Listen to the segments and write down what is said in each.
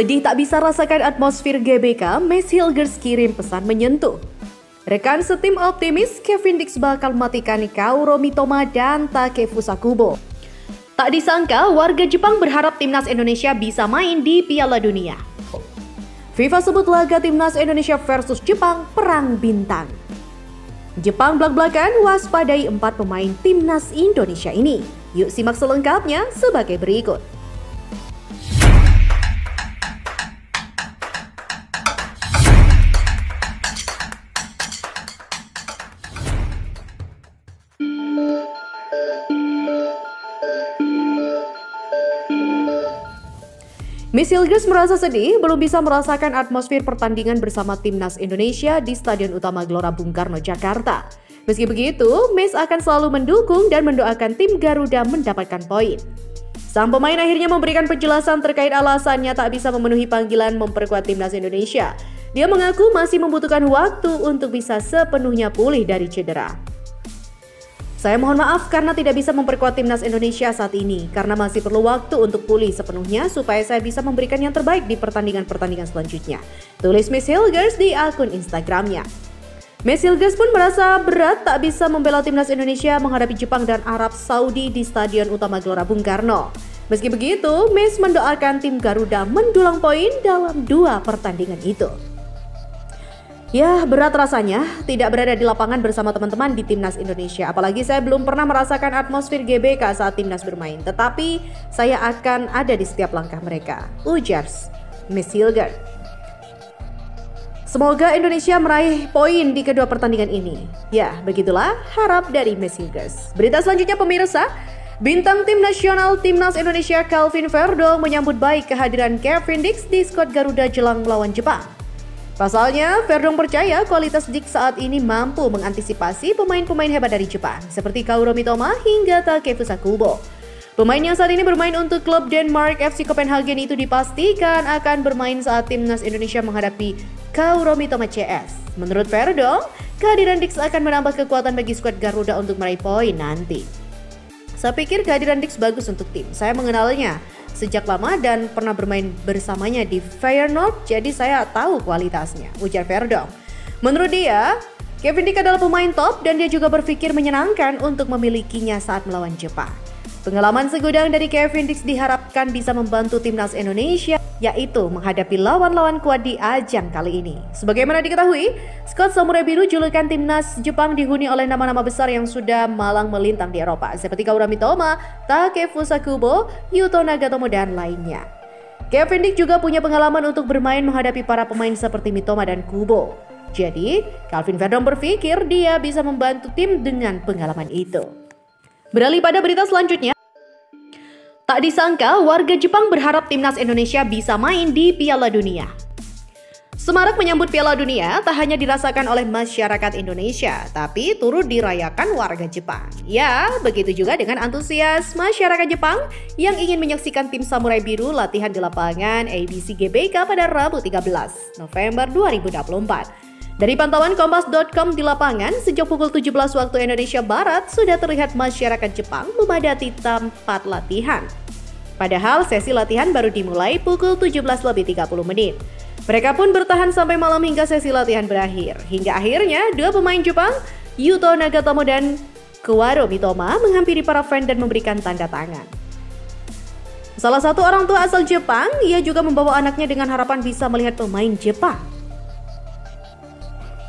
Sedih tak bisa rasakan atmosfer GBK, Messi Hilgers kirim pesan menyentuh. Rekan setim optimis Kevin Dix bakal matikan Kaoru Mitoma dan Takefusa Kubo. Tak disangka warga Jepang berharap timnas Indonesia bisa main di Piala Dunia. FIFA sebut laga timnas Indonesia versus Jepang perang bintang. Jepang blak-blakan waspadai 4 pemain timnas Indonesia ini. Yuk simak selengkapnya sebagai berikut. Messi Hilgers merasa sedih belum bisa merasakan atmosfer pertandingan bersama timnas Indonesia di Stadion Utama Gelora Bung Karno, Jakarta. Meski begitu, Messi akan selalu mendukung dan mendoakan tim Garuda mendapatkan poin. Sang pemain akhirnya memberikan penjelasan terkait alasannya tak bisa memenuhi panggilan memperkuat timnas Indonesia. Dia mengaku masih membutuhkan waktu untuk bisa sepenuhnya pulih dari cedera. Saya mohon maaf karena tidak bisa memperkuat timnas Indonesia saat ini, karena masih perlu waktu untuk pulih sepenuhnya supaya saya bisa memberikan yang terbaik di pertandingan-pertandingan selanjutnya. Tulis Messi Hilgers di akun Instagramnya. Messi Hilgers pun merasa berat tak bisa membela timnas Indonesia menghadapi Jepang dan Arab Saudi di Stadion Utama Gelora Bung Karno. Meski begitu, Messi mendoakan tim Garuda mendulang poin dalam 2 pertandingan itu. Ya, berat rasanya tidak berada di lapangan bersama teman-teman di timnas Indonesia. Apalagi saya belum pernah merasakan atmosfer GBK saat timnas bermain. Tetapi saya akan ada di setiap langkah mereka, ujar Messi Hilgers. Semoga Indonesia meraih poin di kedua pertandingan ini. Ya, begitulah harap dari Messi Hilgers. Berita selanjutnya pemirsa, bintang tim nasional timnas Indonesia Calvin Verdong menyambut baik kehadiran Kevin Dix di skuad Garuda jelang melawan Jepang. Pasalnya, Verdong percaya kualitas Dix saat ini mampu mengantisipasi pemain-pemain hebat dari Jepang, seperti Kaoru Mitoma hingga Takefusa Kubo. Pemain yang saat ini bermain untuk klub Denmark FC Copenhagen itu dipastikan akan bermain saat timnas Indonesia menghadapi Kaoru Mitoma CS. Menurut Verdong, kehadiran Dix akan menambah kekuatan bagi skuad Garuda untuk meraih poin nanti. Saya pikir kehadiran Dix bagus untuk tim. Saya mengenalnya sejak lama dan pernah bermain bersamanya di Feyenoord, jadi saya tahu kualitasnya, ujar Verdong. Menurut dia, Kevin Dix adalah pemain top dan dia juga berpikir menyenangkan untuk memilikinya saat melawan Jepang. Pengalaman segudang dari Kevin Dix diharapkan bisa membantu timnas Indonesia, yaitu menghadapi lawan-lawan kuat di ajang kali ini. Sebagaimana diketahui, skuad Samurai Biru julukan timnas Jepang dihuni oleh nama-nama besar yang sudah malang melintang di Eropa, seperti Kaoru Mitoma, Takefusa Kubo, Yuto Nagatomo, dan lainnya. Kevin Dix juga punya pengalaman untuk bermain menghadapi para pemain seperti Mitoma dan Kubo. Jadi, Calvin Verdong berpikir dia bisa membantu tim dengan pengalaman itu. Beralih pada berita selanjutnya. Tak disangka warga Jepang berharap timnas Indonesia bisa main di Piala Dunia. Semarak menyambut Piala Dunia tak hanya dirasakan oleh masyarakat Indonesia, tapi turut dirayakan warga Jepang. Ya, begitu juga dengan antusias masyarakat Jepang yang ingin menyaksikan tim Samurai Biru latihan di lapangan ABC GBK pada Rabu 13 November 2024. Dari pantauan Kompas.com di lapangan, sejak pukul 17 waktu Indonesia Barat sudah terlihat masyarakat Jepang memadati tempat latihan. Padahal sesi latihan baru dimulai pukul 17:30. Mereka pun bertahan sampai malam hingga sesi latihan berakhir. Hingga akhirnya 2 pemain Jepang, Yuto Nagatomo dan Kaoru Mitoma, menghampiri para fans dan memberikan tanda tangan. Salah satu orang tua asal Jepang, ia juga membawa anaknya dengan harapan bisa melihat pemain Jepang.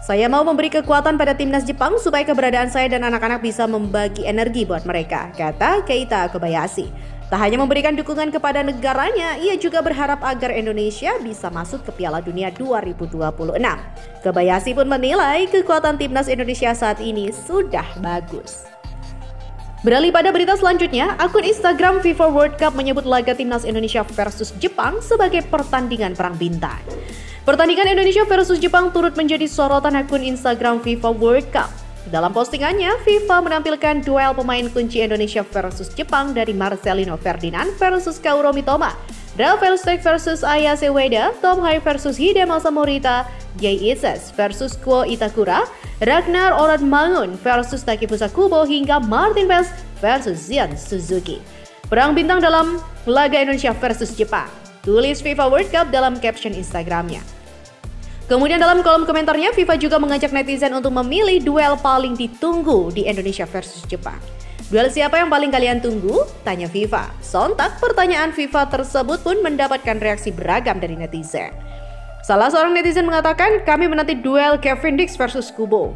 Saya mau memberi kekuatan pada timnas Jepang supaya keberadaan saya dan anak-anak bisa membagi energi buat mereka, kata Keita Kobayashi. Tak hanya memberikan dukungan kepada negaranya, ia juga berharap agar Indonesia bisa masuk ke Piala Dunia 2026. Kobayashi pun menilai kekuatan timnas Indonesia saat ini sudah bagus. Beralih pada berita selanjutnya, akun Instagram FIFA World Cup menyebut laga timnas Indonesia versus Jepang sebagai pertandingan perang bintang. Pertandingan Indonesia versus Jepang turut menjadi sorotan akun Instagram FIFA World Cup. Dalam postingannya, FIFA menampilkan duel pemain kunci Indonesia versus Jepang dari Marcelino Ferdinand versus Kaoru Mitoma, Rafael Struijk versus Ayase Ueda, Tom Hai versus Hidemasa Morita, Jay Ises versus Quo Itakura, Ragnar Oranmangun versus Takefusa Kubo, hingga Martin Pes versus Zion Suzuki. Perang bintang dalam laga Indonesia versus Jepang. tulis FIFA World Cup dalam caption Instagramnya. Kemudian dalam kolom komentarnya, FIFA juga mengajak netizen untuk memilih duel paling ditunggu di Indonesia versus Jepang. Duel siapa yang paling kalian tunggu? Tanya FIFA. Sontak pertanyaan FIFA tersebut pun mendapatkan reaksi beragam dari netizen. Salah seorang netizen mengatakan, kami menanti duel Cavendish versus Kubo.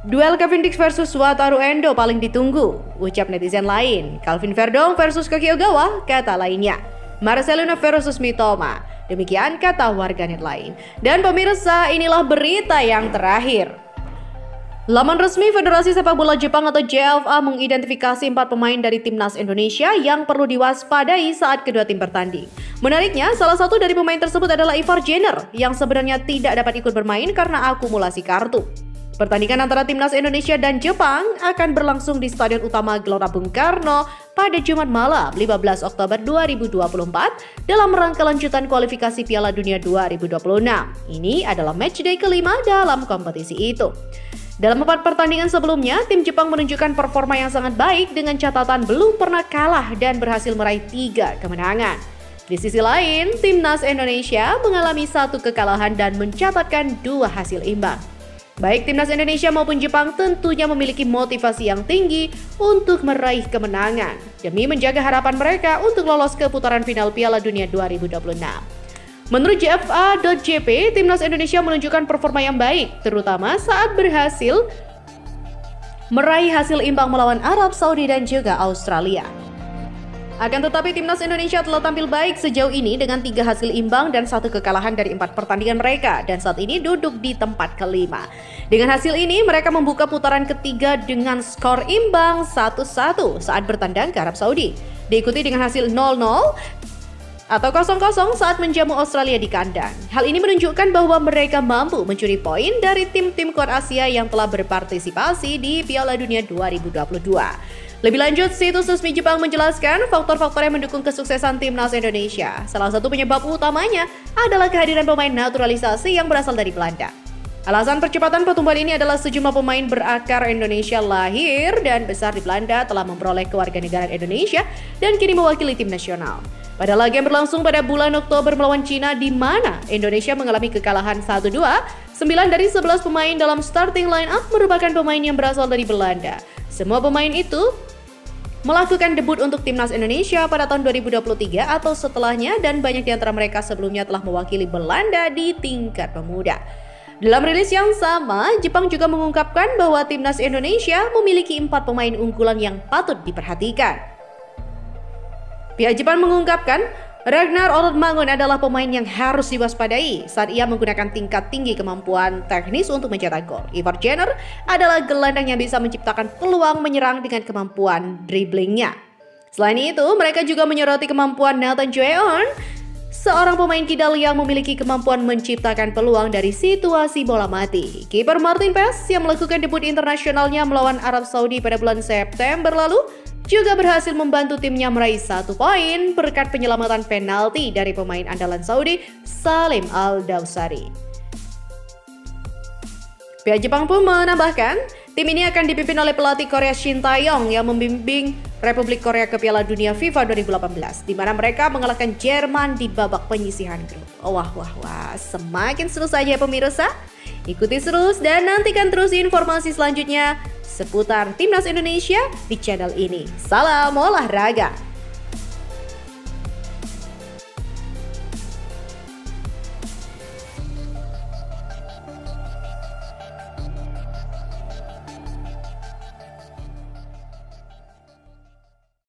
Duel Cavendish versus Wataru Endo paling ditunggu, ucap netizen lain. Calvin Verdong versus Kaki Ogawa, kata lainnya. Marcelino versus Mitoma, demikian kata warganet lain. Dan pemirsa, inilah berita yang terakhir. Laman resmi Federasi Sepak Bola Jepang atau JFA mengidentifikasi 4 pemain dari timnas Indonesia yang perlu diwaspadai saat kedua tim bertanding. Menariknya, salah satu dari pemain tersebut adalah Ivar Jenner yang sebenarnya tidak dapat ikut bermain karena akumulasi kartu. Pertandingan antara timnas Indonesia dan Jepang akan berlangsung di Stadion Utama Gelora Bung Karno pada Jumat malam 15 Oktober 2024 dalam rangka lanjutan kualifikasi Piala Dunia 2026. Ini adalah matchday kelima dalam kompetisi itu. Dalam 4 pertandingan sebelumnya, tim Jepang menunjukkan performa yang sangat baik dengan catatan belum pernah kalah dan berhasil meraih 3 kemenangan. Di sisi lain, timnas Indonesia mengalami 1 kekalahan dan mencatatkan 2 hasil imbang. Baik timnas Indonesia maupun Jepang tentunya memiliki motivasi yang tinggi untuk meraih kemenangan demi menjaga harapan mereka untuk lolos ke putaran final Piala Dunia 2026. Menurut JFA.jp, timnas Indonesia menunjukkan performa yang baik, terutama saat berhasil meraih hasil imbang melawan Arab Saudi dan juga Australia. Akan tetapi timnas Indonesia telah tampil baik sejauh ini dengan 3 hasil imbang dan 1 kekalahan dari 4 pertandingan mereka dan saat ini duduk di tempat kelima. Dengan hasil ini mereka membuka putaran ketiga dengan skor imbang 1-1 saat bertandang ke Arab Saudi. Diikuti dengan hasil 0-0 atau 0-0 saat menjamu Australia di kandang. Hal ini menunjukkan bahwa mereka mampu mencuri poin dari tim-tim kuat Asia yang telah berpartisipasi di Piala Dunia 2022. Lebih lanjut, situs resmi Jepang menjelaskan faktor-faktor yang mendukung kesuksesan timnas Indonesia. Salah satu penyebab utamanya adalah kehadiran pemain naturalisasi yang berasal dari Belanda. Alasan percepatan pertumbuhan ini adalah sejumlah pemain berakar Indonesia lahir dan besar di Belanda telah memperoleh kewarganegaraan Indonesia dan kini mewakili tim nasional. Pada laga yang berlangsung pada bulan Oktober melawan Cina di mana Indonesia mengalami kekalahan 1-2, 9 dari 11 pemain dalam starting line-up merupakan pemain yang berasal dari Belanda. Semua pemain itu melakukan debut untuk timnas Indonesia pada tahun 2023 atau setelahnya dan banyak di antara mereka sebelumnya telah mewakili Belanda di tingkat pemuda. Dalam rilis yang sama, Jepang juga mengungkapkan bahwa timnas Indonesia memiliki 4 pemain unggulan yang patut diperhatikan. Pihak Jepang mengungkapkan, Ragnar Orotmangun adalah pemain yang harus diwaspadai saat ia menggunakan tingkat tinggi kemampuan teknis untuk mencetak gol. Ivar Jenner adalah gelandang yang bisa menciptakan peluang menyerang dengan kemampuan dribblingnya. Selain itu, mereka juga menyoroti kemampuan Nathan Jeon, seorang pemain kidal yang memiliki kemampuan menciptakan peluang dari situasi bola mati. Kiper Martin Paes yang melakukan debut internasionalnya melawan Arab Saudi pada bulan September lalu juga berhasil membantu timnya meraih 1 poin berkat penyelamatan penalti dari pemain andalan Saudi, Salim Al-Dawsari. Pihak Jepang pun menambahkan, tim ini akan dipimpin oleh pelatih Korea Shin Tae-yong yang membimbing Republik Korea ke Piala Dunia FIFA 2018, di mana mereka mengalahkan Jerman di babak penyisihan grup. Wah, semakin seru saja pemirsa. Ikuti terus dan nantikan terus informasi selanjutnya seputar timnas Indonesia di channel ini. Salam olahraga!